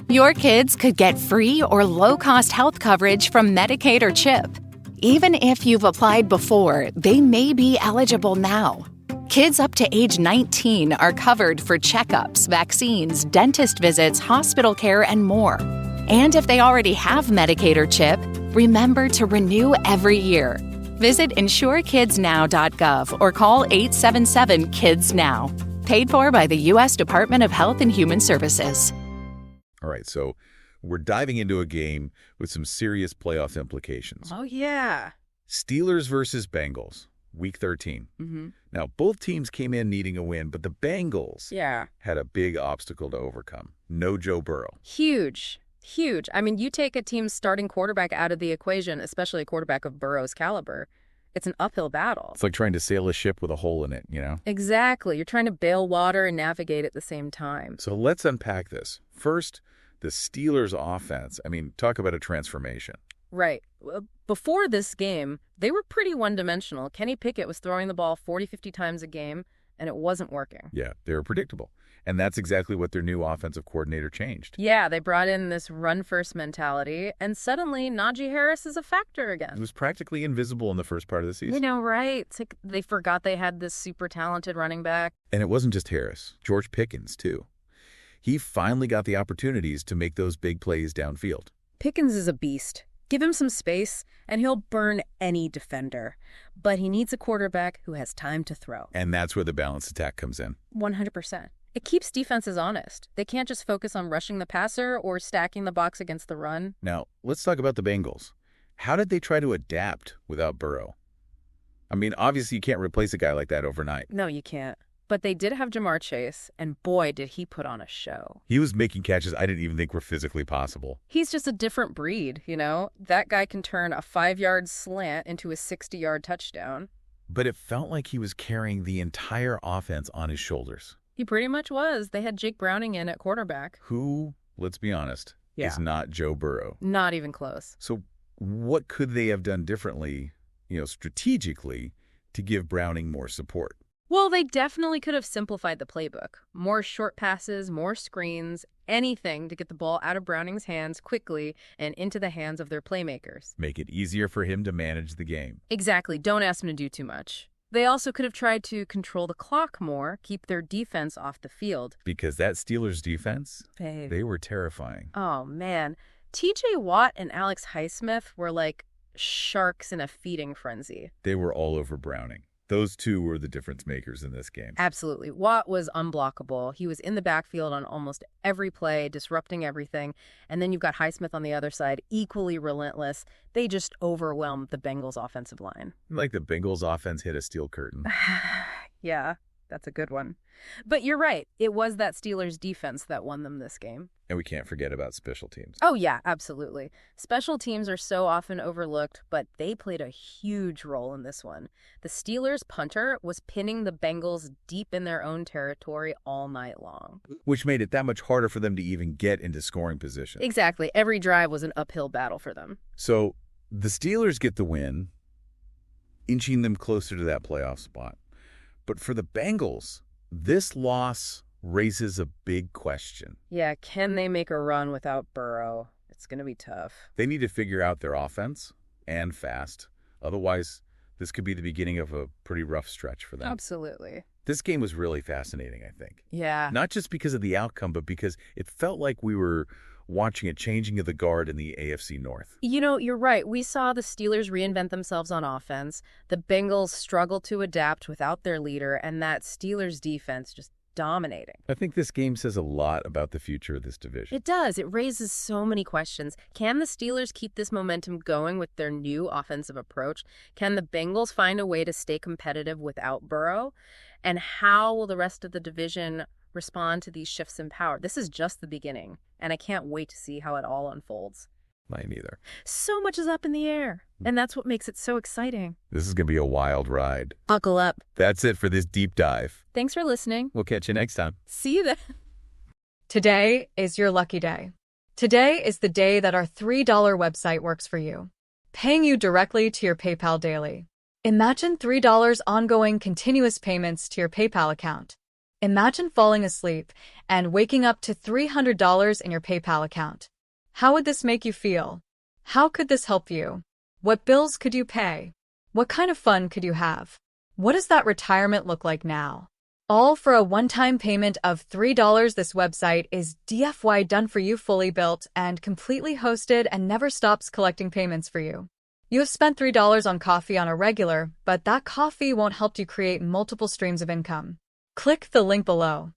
Your kids could get free or low-cost health coverage from Medicaid or CHIP. Even if you've applied before, they may be eligible now. Kids up to age 19 are covered for checkups, vaccines, dentist visits, hospital care, and more. And if they already have Medicaid or CHIP, remember to renew every year. Visit insurekidsnow.gov or call 877-KIDS-NOW. Paid for by the U.S. Department of Health and Human Services. All right, so we're diving into a game with some serious playoff implications. Oh, yeah. Steelers versus Bengals, Week 13. Now, both teams came in needing a win, but the Bengals had a big obstacle to overcome. No Joe Burrow. Huge. Huge. I mean, you take a team's starting quarterback out of the equation, especially a quarterback of Burrow's caliber, it's an uphill battle. It's like trying to sail a ship with a hole in it, you know? Exactly. You're trying to bail water and navigate at the same time. So let's unpack this. First, the Steelers' offense. I mean, talk about a transformation. Right. Before this game, they were pretty one-dimensional. Kenny Pickett was throwing the ball 40, 50 times a game, and it wasn't working. Yeah, they were predictable. And that's exactly what their new offensive coordinator changed. Yeah, they brought in this run-first mentality, and suddenly Najee Harris is a factor again. It was practically invisible in the first part of the season. You know, right? It's like they forgot they had this super talented running back. And it wasn't just Harris. George Pickens, too. He finally got the opportunities to make those big plays downfield. Pickens is a beast. Give him some space, and he'll burn any defender. But he needs a quarterback who has time to throw. And that's where the balanced attack comes in. 100%. It keeps defenses honest. They can't just focus on rushing the passer or stacking the box against the run. Now, let's talk about the Bengals. How did they try to adapt without Burrow? I mean, obviously you can't replace a guy like that overnight. No, you can't. But they did have Jamar Chase, and boy, did he put on a show. He was making catches I didn't even think were physically possible. He's just a different breed, you know? That guy can turn a 5-yard slant into a 60-yard touchdown. But it felt like he was carrying the entire offense on his shoulders. He pretty much was. They had Jake Browning in at quarterback. Who, let's be honest, is not Joe Burrow. Not even close. So what could they have done differently, strategically, to give Browning more support? Well, they definitely could have simplified the playbook. More short passes, more screens, anything to get the ball out of Browning's hands quickly and into the hands of their playmakers. Make it easier for him to manage the game. Exactly. Don't ask him to do too much. They also could have tried to control the clock more, keep their defense off the field. Because that Steelers defense, they were terrifying. Oh, man. TJ Watt and Alex Highsmith were like sharks in a feeding frenzy. They were all over Browning. Those two were the difference makers in this game. Absolutely. Watt was unblockable. He was in the backfield on almost every play, disrupting everything. And then you've got Highsmith on the other side, equally relentless. They just overwhelmed the Bengals' offensive line. Like the Bengals' offense hit a steel curtain. Yeah, that's a good one. But you're right. It was that Steelers defense that won them this game. And we can't forget about special teams. Oh, yeah, absolutely. Special teams are so often overlooked, but they played a huge role in this one. The Steelers' punter was pinning the Bengals deep in their own territory all night long. Which made it that much harder for them to even get into scoring position. Exactly. Every drive was an uphill battle for them. So the Steelers get the win, inching them closer to that playoff spot. But for the Bengals, this loss raises a big question. Yeah, can they make a run without Burrow? It's going to be tough. They need to figure out their offense, and fast. Otherwise, this could be the beginning of a pretty rough stretch for them. Absolutely. This game was really fascinating, I think. Yeah. Not just because of the outcome, but because it felt like we were watching a changing of the guard in the AFC North. You know, you're right. We saw the Steelers reinvent themselves on offense. The Bengals struggled to adapt without their leader, and that Steelers defense just dominating. I think this game says a lot about the future of this division. It does. It raises so many questions. Can the Steelers keep this momentum going with their new offensive approach? Can the Bengals find a way to stay competitive without Burrow? And how will the rest of the division respond to these shifts in power? This is just the beginning, and I can't wait to see how it all unfolds. Mine either. So much is up in the air, and that's what makes it so exciting. This is going to be a wild ride. Buckle up. That's it for this deep dive. Thanks for listening. We'll catch you next time. See you then. Today is your lucky day. Today is the day that our $3 website works for you, paying you directly to your PayPal daily. Imagine $3 ongoing continuous payments to your PayPal account. Imagine falling asleep and waking up to $300 in your PayPal account. How would this make you feel? How could this help you? What bills could you pay? What kind of fun could you have? What does that retirement look like now? All for a one-time payment of $3. This website is DFY done for you, fully built and completely hosted, and never stops collecting payments for you. You have spent $3 on coffee on a regular, but that coffee won't help you create multiple streams of income. Click the link below.